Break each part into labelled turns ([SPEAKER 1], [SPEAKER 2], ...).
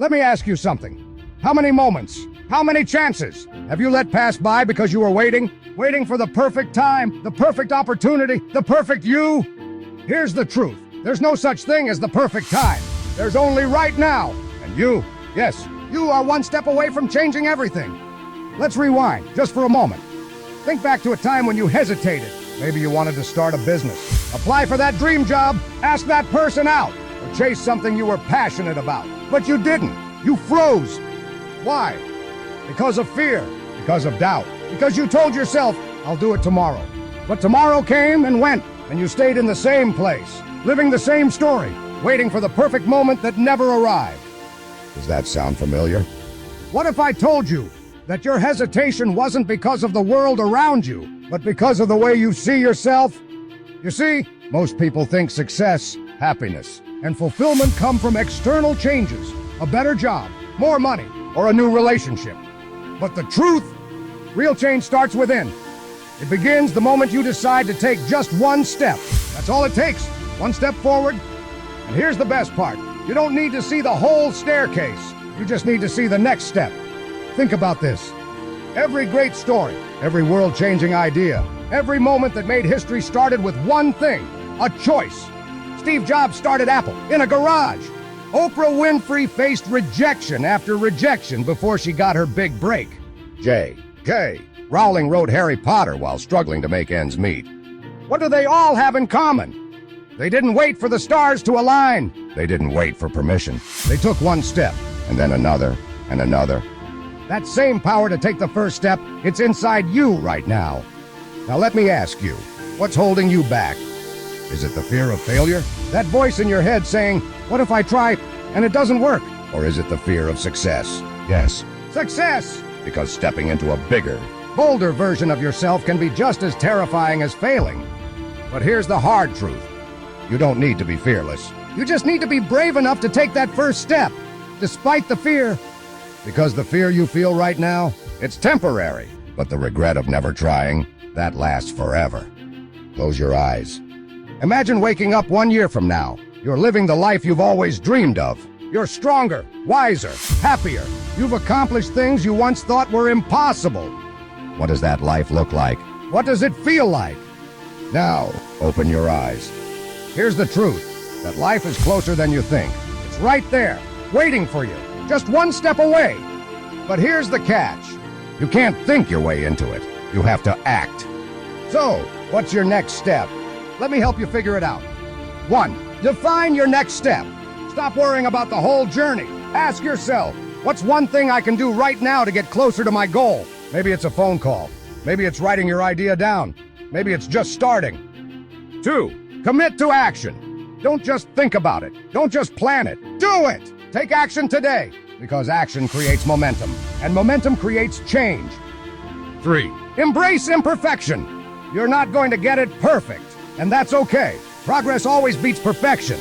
[SPEAKER 1] Let me ask you something. How many moments, how many chances have you let pass by because you were waiting? Waiting for the perfect time, the perfect opportunity, the perfect you? Here's the truth. There's no such thing as the perfect time. There's only right now. And you, yes, you are one step away from changing everything. Let's rewind, just for a moment. Think back to a time when you hesitated. Maybe you wanted to start a business, apply for that dream job, ask that person out, or chase something you were passionate about. But you didn't. You froze. Why? Because of fear, because of doubt, because you told yourself, I'll do it tomorrow. But tomorrow came and went, and you stayed in the same place, living the same story, waiting for the perfect moment that never arrived. Does that sound familiar? What if I told you that your hesitation wasn't because of the world around you, but because of the way you see yourself? You see, most people think success, happiness, and fulfillment come from external changes, a better job, more money, or a new relationship. But the truth, real change starts within. It begins the moment you decide to take just one step. That's all it takes, one step forward. And here's the best part. You don't need to see the whole staircase. You just need to see the next step. Think about this. Every great story, every world-changing idea, every moment that made history started with one thing, a choice. Steve Jobs started Apple in a garage. Oprah Winfrey faced rejection after rejection before she got her big break. J.K. Rowling wrote Harry Potter while struggling to make ends meet. What do they all have in common? They didn't wait for the stars to align. They didn't wait for permission. They took one step, and then another, and another. That same power to take the first step, it's inside you right now. Now let me ask you, what's holding you back? Is it the fear of failure? That voice in your head saying, what if I try and it doesn't work? Or is it the fear of success? Yes, success! Because stepping into a bigger, bolder version of yourself can be just as terrifying as failing. But here's the hard truth. You don't need to be fearless. You just need to be brave enough to take that first step, despite the fear. Because the fear you feel right now, it's temporary. But the regret of never trying, that lasts forever. Close your eyes. Imagine waking up 1 year from now. You're living the life you've always dreamed of. You're stronger, wiser, happier. You've accomplished things you once thought were impossible. What does that life look like? What does it feel like? Now, open your eyes. Here's the truth, that life is closer than you think. It's right there, waiting for you, just one step away. But here's the catch. You can't think your way into it. You have to act. So, what's your next step? Let me help you figure it out. 1. Define your next step. Stop worrying about the whole journey. Ask yourself, what's one thing I can do right now to get closer to my goal? Maybe it's a phone call. Maybe it's writing your idea down. Maybe it's just starting. 2. Commit to action. Don't just think about it. Don't just plan it. Do it! Take action today, because action creates momentum, and momentum creates change. 3. Embrace imperfection. You're not going to get it perfect, and that's okay. Progress always beats perfection.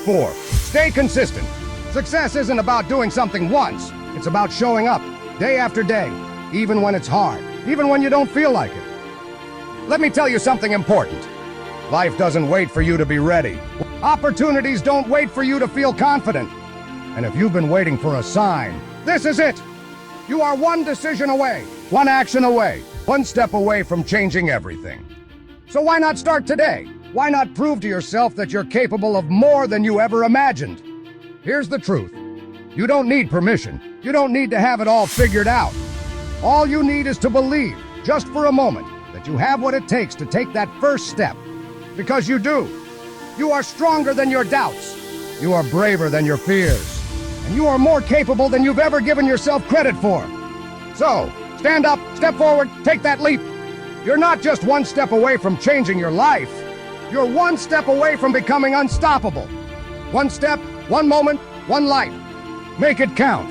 [SPEAKER 1] 4. Stay consistent. Success isn't about doing something once. It's about showing up, day after day, even when it's hard, even when you don't feel like it. Let me tell you something important. Life doesn't wait for you to be ready. Opportunities don't wait for you to feel confident. And if you've been waiting for a sign, this is it. You are one decision away, one action away, one step away from changing everything. So why not start today? Why not prove to yourself that you're capable of more than you ever imagined? Here's the truth. You don't need permission. You don't need to have it all figured out. All you need is to believe, just for a moment, that you have what it takes to take that first step. Because you do. You are stronger than your doubts. You are braver than your fears. And you are more capable than you've ever given yourself credit for. So, stand up, step forward, take that leap. You're not just one step away from changing your life. You're one step away from becoming unstoppable. One step, one moment, one life. Make it count.